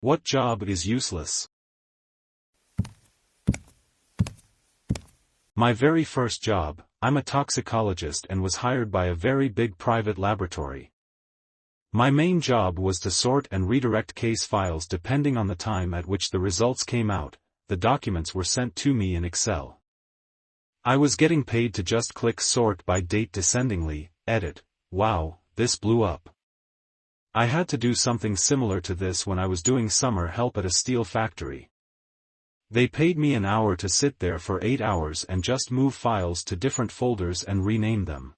What job is useless? My very first job, I'm a toxicologist and was hired by a very big private laboratory. My main job was to sort and redirect case files depending on the time at which the results came out. The documents were sent to me in Excel. I was getting paid to just click sort by date descendingly, edit. Wow, this blew up. I had to do something similar to this when I was doing summer help at a steel factory. They paid me an hour to sit there for 8 hours and just move files to different folders and rename them.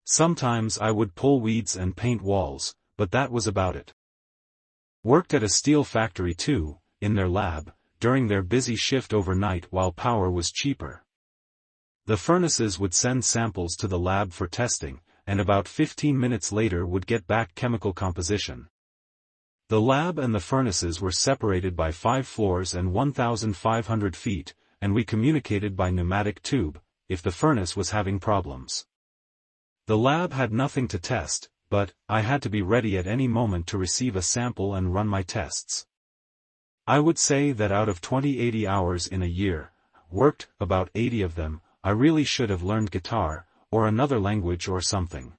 Sometimes I would pull weeds and paint walls, but that was about it. Worked at a steel factory too, in their lab, during their busy shift overnight while power was cheaper. The furnaces would send samples to the lab for testing, and about 15 minutes later would get back chemical composition. The lab and the furnaces were separated by 5 floors and 1,500 feet, and we communicated by pneumatic tube, if the furnace was having problems. The lab had nothing to test, but I had to be ready at any moment to receive a sample and run my tests. I would say that out of 80 hours in a year, worked about 80 of them, I really should have learned guitar, or another language or something.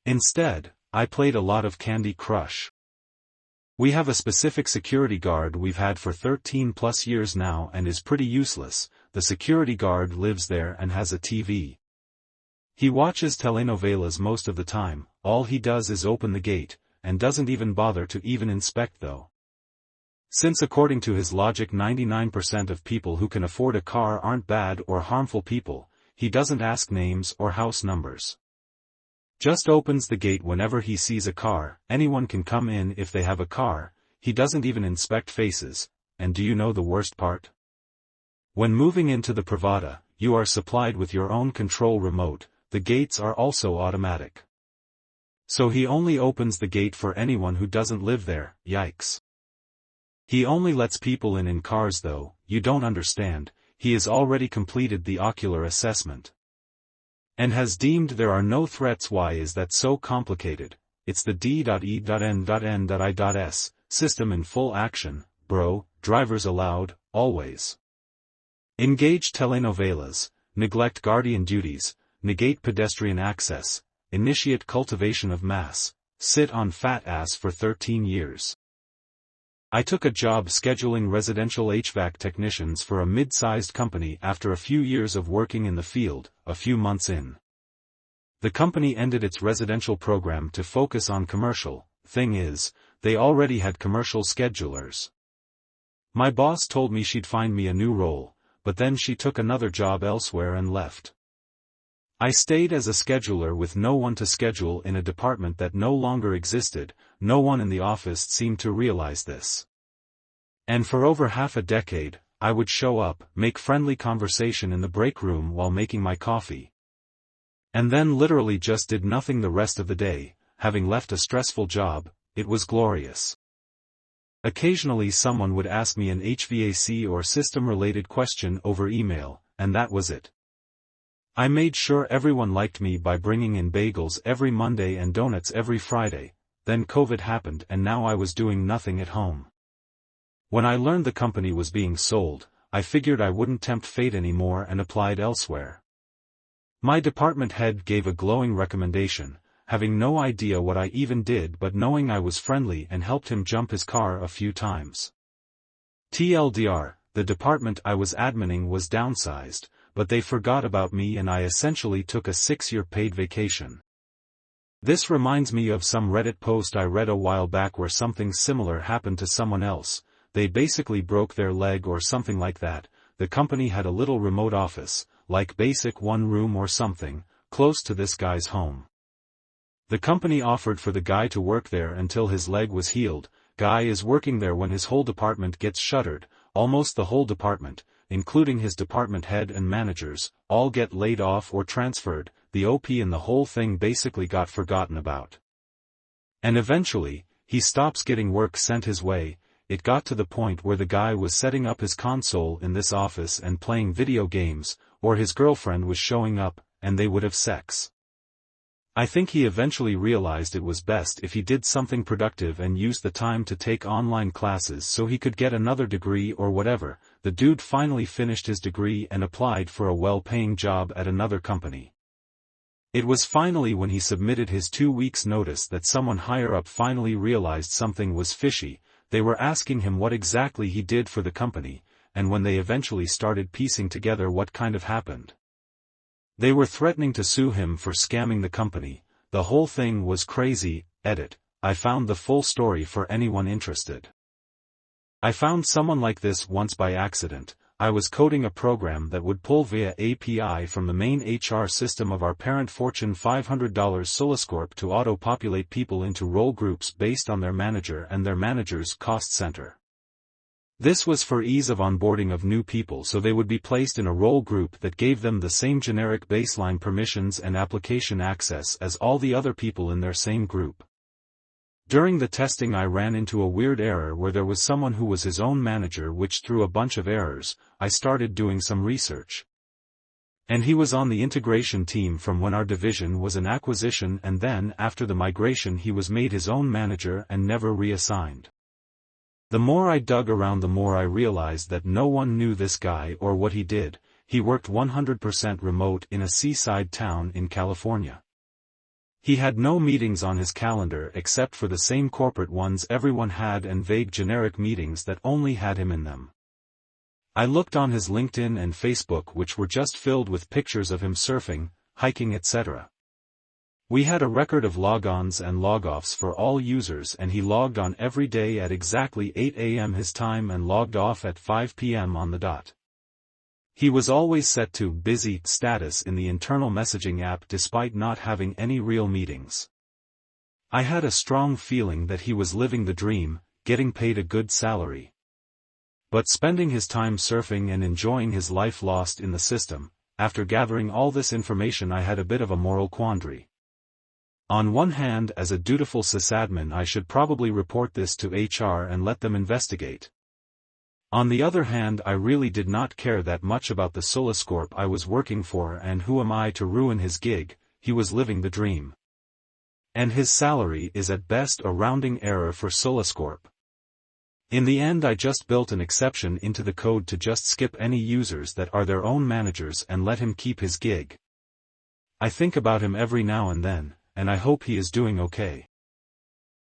Instead, I played a lot of Candy Crush. We have a specific security guard we've had for 13 plus years now and is pretty useless. The security guard lives there and has a TV. He watches telenovelas most of the time. All he does is open the gate, and doesn't even bother to even inspect though. Since according to his logic 99% of people who can afford a car aren't bad or harmful people, he doesn't ask names or house numbers. Just opens the gate whenever he sees a car. Anyone can come in if they have a car. He doesn't even inspect faces. And do you know the worst part? When moving into the Pravada, you are supplied with your own control remote. The gates are also automatic. So he only opens the gate for anyone who doesn't live there. Yikes. He only lets people in cars though. You don't understand. He has already completed the ocular assessment. And has deemed there are no threats. Why is that so complicated? It's the D.E.N.N.I.S. system in full action, bro. Drivers allowed, always. Engage telenovelas, neglect guardian duties, negate pedestrian access, initiate cultivation of mass, sit on fat ass for 13 years. I took a job scheduling residential HVAC technicians for a mid-sized company after a few years of working in the field, a few months in. The company ended its residential program to focus on commercial. Thing is, they already had commercial schedulers. My boss told me she'd find me a new role, but then she took another job elsewhere and left. I stayed as a scheduler with no one to schedule in a department that no longer existed. No one in the office seemed to realize this. And for over half a decade, I would show up, make friendly conversation in the break room while making my coffee. And then literally just did nothing the rest of the day. Having left a stressful job, it was glorious. Occasionally someone would ask me an HVAC or system-related question over email, and that was it. I made sure everyone liked me by bringing in bagels every Monday and donuts every Friday. Then COVID happened and now I was doing nothing at home. When I learned the company was being sold, I figured I wouldn't tempt fate anymore and applied elsewhere. My department head gave a glowing recommendation, having no idea what I even did but knowing I was friendly and helped him jump his car a few times. TLDR, the department I was admining was downsized, but they forgot about me and I essentially took a 6-year paid vacation. This reminds me of some Reddit post I read a while back where something similar happened to someone else. They basically broke their leg or something like that. The company had a little remote office, like basic one room or something, close to this guy's home. The company offered for the guy to work there until his leg was healed. Guy is working there when his whole department gets shuttered. Almost the whole department, including his department head and managers, all get laid off or transferred. The OP and the whole thing basically got forgotten about. And eventually, he stops getting work sent his way. It got to the point where the guy was setting up his console in this office and playing video games, or his girlfriend was showing up, and they would have sex. I think he eventually realized it was best if he did something productive and used the time to take online classes so he could get another degree or whatever. The dude finally finished his degree and applied for a well-paying job at another company. It was finally when he submitted his 2 weeks' notice that someone higher up finally realized something was fishy. They were asking him what exactly he did for the company, and when they eventually started piecing together what kind of happened. They were threatening to sue him for scamming the company. The whole thing was crazy. Edit. I found the full story for anyone interested. I found someone like this once by accident. I was coding a program that would pull via API from the main HR system of our parent Fortune $500 Soliscorp to auto-populate people into role groups based on their manager and their manager's cost center. This was for ease of onboarding of new people, so they would be placed in a role group that gave them the same generic baseline permissions and application access as all the other people in their same group. During the testing I ran into a weird error where there was someone who was his own manager, which threw a bunch of errors. I started doing some research. And he was on the integration team from when our division was an acquisition, and then after the migration he was made his own manager and never reassigned. The more I dug around, the more I realized that no one knew this guy or what he did. He worked 100% remote in a seaside town in California. He had no meetings on his calendar except for the same corporate ones everyone had and vague generic meetings that only had him in them. I looked on his LinkedIn and Facebook, which were just filled with pictures of him surfing, hiking, etc. We had a record of logons and logoffs for all users, and he logged on every day at exactly 8 a.m. his time and logged off at 5 p.m. on the dot. He was always set to busy status in the internal messaging app despite not having any real meetings. I had a strong feeling that he was living the dream, getting paid a good salary, but spending his time surfing and enjoying his life lost in the system. After gathering all this information, I had a bit of a moral quandary. On one hand, as a dutiful sysadmin, I should probably report this to HR and let them investigate. On the other hand, I really did not care that much about the Soliscorp I was working for, and who am I to ruin his gig? He was living the dream. And his salary is at best a rounding error for Soliscorp. In the end, I just built an exception into the code to just skip any users that are their own managers and let him keep his gig. I think about him every now and then, and I hope he is doing okay.